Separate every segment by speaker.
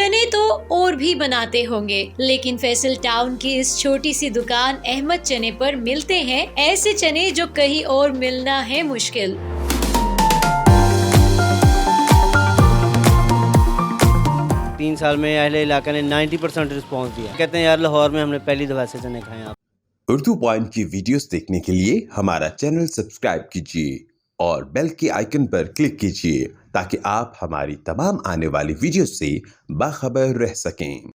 Speaker 1: चने तो और भी बनाते होंगे, लेकिन फैसल टाउन की इस छोटी सी दुकान अहमद चने पर मिलते हैं ऐसे चने जो कहीं और मिलना है मुश्किल।
Speaker 2: तीन साल में अहले इलाका ने 90% रिस्पॉन्स दिया। कहते हैं यार लाहौर में हमने पहली दफा से चने खाए। आप
Speaker 3: उर्दू पॉइंट की वीडियोस देखने के लिए हमारा चैनल सब्सक्राइब कीजिए और बेल के आइकन पर क्लिक कीजिए ताकि आप हमारी तमाम आने वाली वीडियोस से बाखबर रह सकें।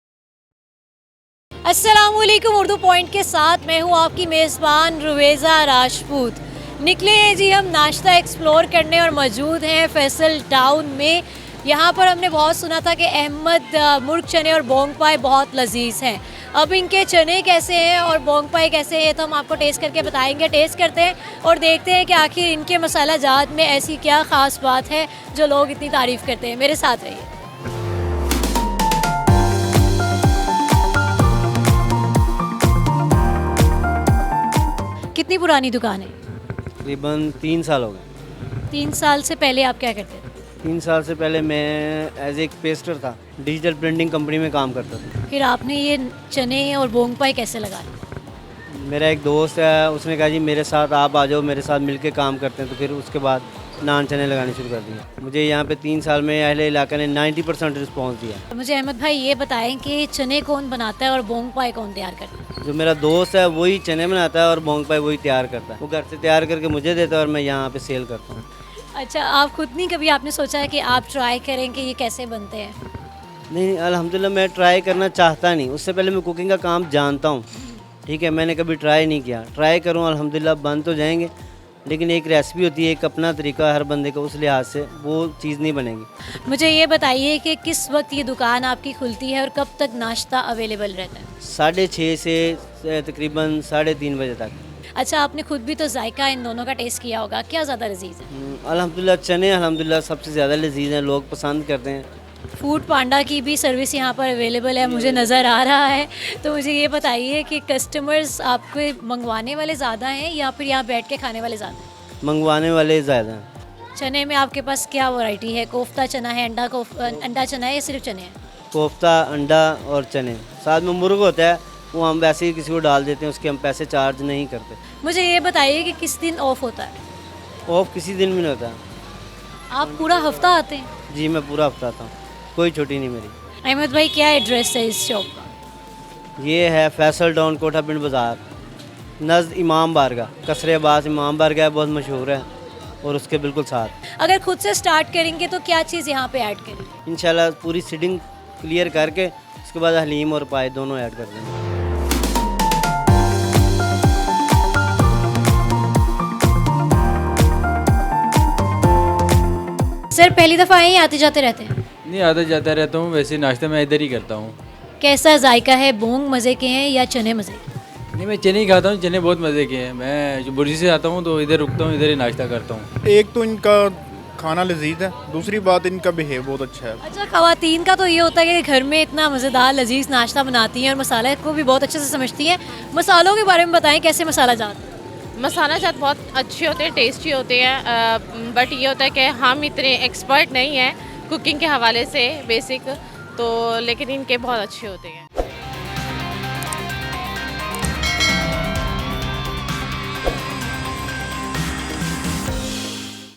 Speaker 1: अस्सलामुअलैकुम, उर्दू पॉइंट के साथ मैं हूँ आपकी मेज़बान रुवेज़ा राजपूत। निकले हैं जी हम नाश्ता एक्सप्लोर करने और मौजूद हैं फैसल टाउन में। यहाँ पर हमने बहुत सुना था कि अहमद मुर्ग चने और बोंग पाए बहुत लजीज हैं। अब इनके चने कैसे हैं और बोंग पाए कैसे हैं तो हम आपको टेस्ट करके बताएंगे। टेस्ट करते हैं और देखते हैं कि आखिर इनके मसाला जात में ऐसी क्या ख़ास बात है जो लोग इतनी तारीफ़ करते हैं। मेरे साथ रहिए। कितनी पुरानी दुकान है?
Speaker 2: तकरीबन 3 साल हो गए।
Speaker 1: 3 साल से पहले आप क्या करते थे?
Speaker 2: 3 साल से पहले मैं एज एक पेस्टर था, डिजिटल प्रिंटिंग कंपनी में काम करता था।
Speaker 1: फिर आपने ये चने और बोंग पाई कैसे लगाए?
Speaker 2: मेरा एक दोस्त है, उसने कहा जी मेरे साथ आप आ जाओ, मेरे साथ मिलके काम करते हैं। तो फिर उसके बाद नान चने लगाने शुरू कर दिए। मुझे यहाँ पे 3 साल में अहले इलाका ने 90% रिस्पॉन्स दिया।
Speaker 1: मुझे अहमद भाई ये बताएं कि चने कौन बनाता है और बोंग पाई कौन तैयार करता है?
Speaker 2: जो मेरा दोस्त है वही चने बनाता है और बोंग पाई वही तैयार करता है। वो घर से तैयार करके मुझे देता है और मैं यहाँ पे सेल करता हूँ।
Speaker 1: अच्छा, आप खुद नहीं कभी आपने सोचा है कि आप ट्राई करें कि ये कैसे बनते हैं?
Speaker 2: नहीं, अल्हम्दुलिल्लाह मैं ट्राई करना चाहता नहीं। उससे पहले मैं कुकिंग का काम जानता हूँ, ठीक है। मैंने कभी ट्राई नहीं किया। ट्राई करूँ अल्हम्दुलिल्लाह बन तो जाएंगे, लेकिन एक रेसिपी होती है, एक अपना तरीका हर बंदे का, उस लिहाज से वो चीज़ नहीं बनेगी।
Speaker 1: मुझे ये बताइए कि किस वक्त ये दुकान आपकी खुलती है और कब तक नाश्ता अवेलेबल रहता है?
Speaker 2: 6:30 से तकरीबन 3:30 बजे तक।
Speaker 1: अच्छा, आपने खुद भी तो जायका इन दोनों का टेस्ट किया होगा, क्या ज़्यादा लजीज है?
Speaker 2: अल्हम्दुलिल्लाह चने अल्हम्दुलिल्लाह सबसे ज़्यादा लजीज हैं, लोग पसंद करते हैं।
Speaker 1: फूड पांडा की भी सर्विस यहाँ पर अवेलेबल है, मुझे नज़र आ रहा है। तो मुझे ये बताइए कि कस्टमर्स आपके मंगवाने वाले ज़्यादा हैं या फिर यहाँ बैठ के खाने वाले ज़्यादा हैं?
Speaker 2: मंगवाने वाले ज़्यादा हैं।
Speaker 1: चने में आपके पास क्या वैरायटी है? कोफ्ता चना है, अंडा चना है या सिर्फ चने हैं?
Speaker 2: कोफ्ता, अंडा और चने, साथ में मुर्ग होता है, वो हम वैसे ही किसी को डाल देते हैं, उसके हम पैसे चार्ज नहीं करते।
Speaker 1: मुझे ये बताइए कि किस दिन ऑफ होता है?
Speaker 2: ऑफ किसी दिन भी नहीं होता।
Speaker 1: आप पूरा हफ्ता आते हैं?
Speaker 2: जी मैं पूरा हफ्ता आता हूँ, कोई छुट्टी नहीं मेरी।
Speaker 1: अहमद भाई, क्या एड्रेस है इस शॉप का?
Speaker 2: ये है फैसल टाउन, कोठा पिंड बाज़ार, नज़द इमाम बारगाह। कसरे अब्बास इमाम बारगाह बहुत मशहूर है और उसके बिल्कुल साथ।
Speaker 1: अगर खुद से स्टार्ट करेंगे तो क्या चीज़ यहाँ पे ऐड करेंगे?
Speaker 2: इंशाल्लाह पूरी सीटिंग क्लियर करके उसके बाद हलीम और पाए दोनों ऐड कर देंगे।
Speaker 1: सर, पहली दफ़ा आए आते जाते रहते हैं?
Speaker 4: नहीं, आता जाता रहता हूँ, वैसे नाश्ता मैं इधर ही करता हूँ।
Speaker 1: कैसा जायका है? बोंग मज़े के हैं या चने मज़े के?
Speaker 4: नहीं, मैं चने ही खाता हूँ, चने बहुत मज़े के हैं। मैं जो बुर्जी से आता हूँ तो इधर रुकता हूँ, इधर ही नाश्ता करता हूँ।
Speaker 5: एक तो इनका खाना लजीज है, दूसरी बात इनका बिहेव बहुत अच्छा है।
Speaker 1: अच्छा, ख़वातीन का तो ये होता है कि घर में इतना मज़ेदार लजीज नाश्ता बनाती हैं और मसाले को भी बहुत अच्छे से समझती हैं। मसालों के बारे में बताएं, कैसे मसाला जात?
Speaker 6: मसाला जात बहुत अच्छे होते हैं, टेस्टी होते हैं, बट ये होता है कि हम इतने एक्सपर्ट नहीं हैं कुकिंग के हवाले से बेसिक तो, लेकिन इनके बहुत अच्छे होते हैं।